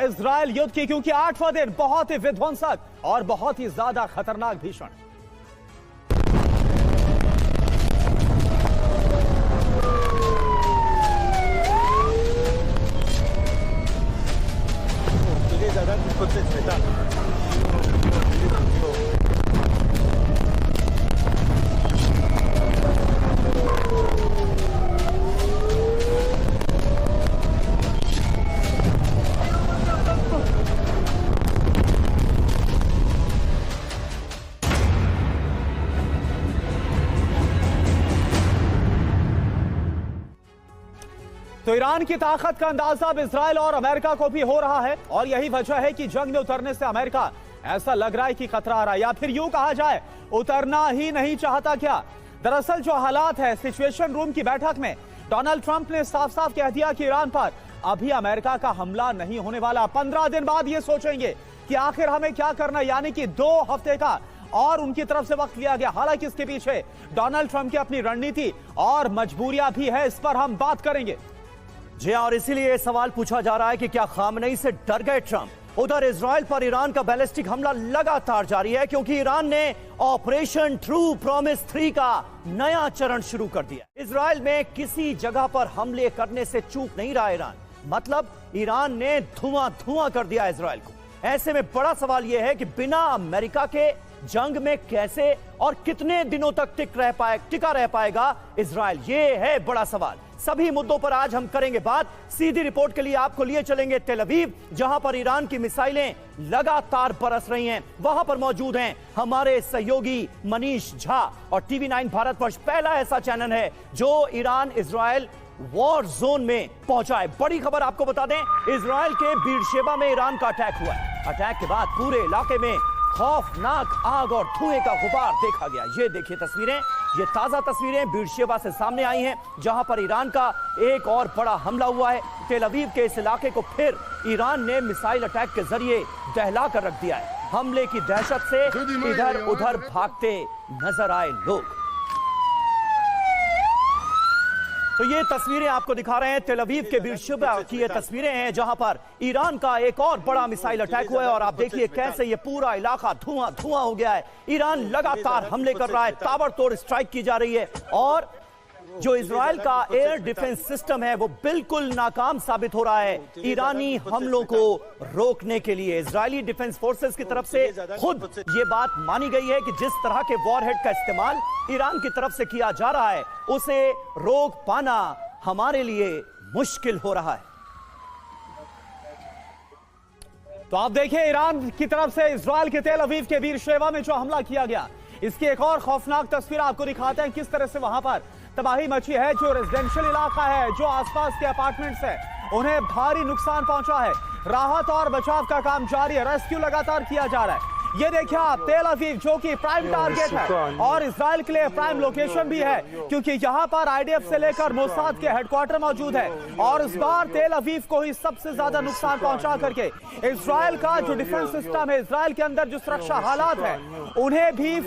Israel युद्ध की, क्योंकि 8वां दिन बहुत ही विध्वंसक और बहुत ही ज्यादा खतरनाक भीषण। तो ईरान की ताकत का अंदाजा अब इजराइल और अमेरिका को भी हो रहा है, और यही वजह है कि जंग में उतरने से अमेरिका ऐसा लग रहा है कि खतरा आ रहा है, या फिर यूं कहा जाए उतरना ही नहीं चाहता क्या। दरअसल जो हालात है, सिचुएशन रूम की बैठक में डोनाल्ड ट्रंप ने साफ साफ कह दिया कि ईरान पर अभी अमेरिका का हमला नहीं होने वाला। 15 दिन बाद ये सोचेंगे कि आखिर हमें क्या करना, यानी कि 2 हफ्ते का और उनकी तरफ से वक्त लिया गया। हालांकि इसके पीछे डोनाल्ड ट्रंप की अपनी रणनीति और मजबूरियां भी है, इस पर हम बात करेंगे। जी और इसीलिए सवाल पूछा जा रहा है कि क्या खामनेई से डर गए ट्रंप। उधर इजराइल पर ईरान का बैलिस्टिक हमला लगातार जारी है, क्योंकि ईरान ने ऑपरेशन ट्रू प्रॉमिस 3 का नया चरण शुरू कर दिया। इजराइल में किसी जगह पर हमले करने से चूक नहीं रहा ईरान, मतलब ईरान ने धुआं धुआं कर दिया इजराइल को। ऐसे में बड़ा सवाल यह है कि बिना अमेरिका के जंग में कैसे और कितने दिनों तक टिका रह पाएगा इजराइल, ये है बड़ा सवाल। सभी मुद्दों पर आज हम करेंगे बात। सीधी रिपोर्ट के लिए आपको लिए चलेंगे तेल अवीव, जहां पर ईरान की मिसाइलें लगातार बरस रही हैं। वहां पर मौजूद हैं हमारे सहयोगी मनीष झा, और टीवी 9 भारतवर्ष पहला ऐसा चैनल है जो ईरान इजराइल वॉर जोन में पहुंचा है। बड़ी खबर आपको बता दें, इजराइल के बीरशेबा में ईरान का अटैक हुआ है। अटैक के बाद पूरे इलाके में खौफनाक आग और धुएं का गुबार देखा गया। ये देखिए तस्वीरें, ये ताजा तस्वीरें बीरशेबा से सामने आई हैं, जहां पर ईरान का एक और बड़ा हमला हुआ है। तेल अवीव के इस इलाके को फिर ईरान ने मिसाइल अटैक के जरिए दहला कर रख दिया है। हमले की दहशत से इधर उधर भागते नजर आए लोग। तो ये तस्वीरें आपको दिखा रहे हैं तेल अवीव के बीरशेबा की ये तस्वीरें हैं, जहां पर ईरान का एक और बड़ा मिसाइल अटैक हुआ है, और आप देखिए कैसे ये पूरा इलाका धुआं धुआं हो गया है। ईरान लगातार हमले कर रहा है, ताबड़तोड़ स्ट्राइक की जा रही है, और जो इजराइल का एयर डिफेंस सिस्टम है वो बिल्कुल नाकाम साबित हो रहा है ईरानी हमलों को रोकने के लिए। इजरायली डिफेंस फोर्सेस की तरफ से खुद ये बात मानी गई है कि जिस तरह के वॉरहेड का इस्तेमाल ईरान की तरफ से किया जा रहा है, उसे रोक पाना हमारे लिए मुश्किल हो रहा है। तो आप देखिए ईरान की तरफ से इजराइल के तेल अवीव के बीरशेबा में जो हमला किया गया, इसकी एक और खौफनाक तस्वीर आपको दिखाते हैं, किस तरह से वहां पर तबाही मची है। जो रेजिडेंशियल इलाका है, जो आसपास के अपार्टमेंट्स हैं, उन्हें भारी नुकसान पहुंचा है। राहत और बचाव का काम जारी है, रेस्क्यू लगातार किया जा रहा है। ये देखिए आप तेल अवीव जो कि प्राइम टारगेट है और इजराइल के लिए प्राइम लोकेशन भी है, क्योंकि यहां पर आईडीएफ से लेकर मोसाद के हेडक्वार्टर मौजूद है, और इस बार तेल अवीव को ही सबसे ज्यादा नुकसान पहुंचा करके इजराइल का जो डिफेंस सिस्टम है, इजराइल के अंदर जो सुरक्षा हालात है, उन्हें भी